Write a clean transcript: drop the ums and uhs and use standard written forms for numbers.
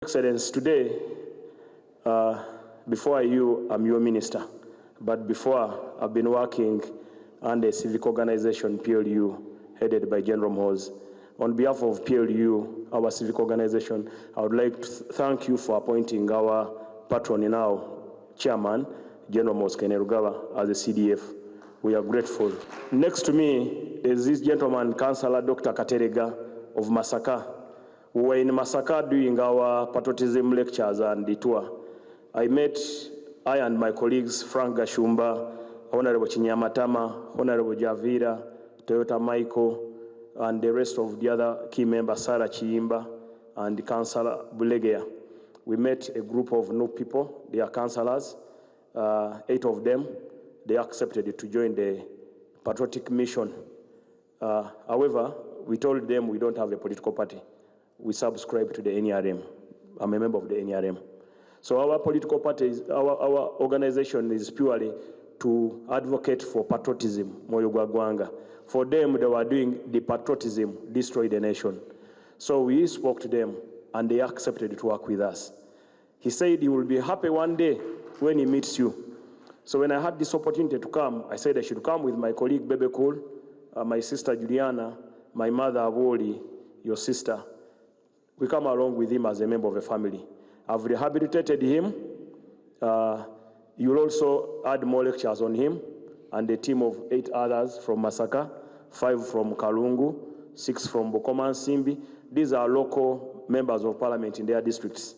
Excellence, today, before you, I'm your minister, but before I've been working under a civic organization, PLU, headed by General Mhoz. On behalf of PLU, our civic organization, I would like to thank you for appointing our patron now, Chairman, General Mhoz Kainerugaba, as a CDF. We are grateful. Next to me is this gentleman, Councillor Dr. Katerega of Masaka. We were in Masaka doing our patriotism lectures and the tour. I and my colleagues, Frank Gashumba, Honorable Chinyamatama, Honorable Javira, Toyota Michael, and the rest of the other key members, Sarah Chiimba, and Councillor Bulegea. We met a group of new people, they are councillors, 8 of them. They accepted to join the patriotic mission. However, we told them we don't have a political party. We subscribe to the NRM. I'm a member of the NRM. So our political party, our organization is purely to advocate for patriotism, Moyogwa Gwanga. For them, they were doing the patriotism, destroy the nation. So we spoke to them, and they accepted to work with us. He said he will be happy one day when he meets you. So when I had this opportunity to come, I said I should come with my colleague Bebe Cool, my sister Juliana, my mother Awoli, your sister. We come along with him as a member of a family. I've rehabilitated him. You'll also add more lectures on him and a team of 8 others from Masaka, 5 from Kalungu, 6 from Bokoma and Simbi. These are local members of parliament in their districts.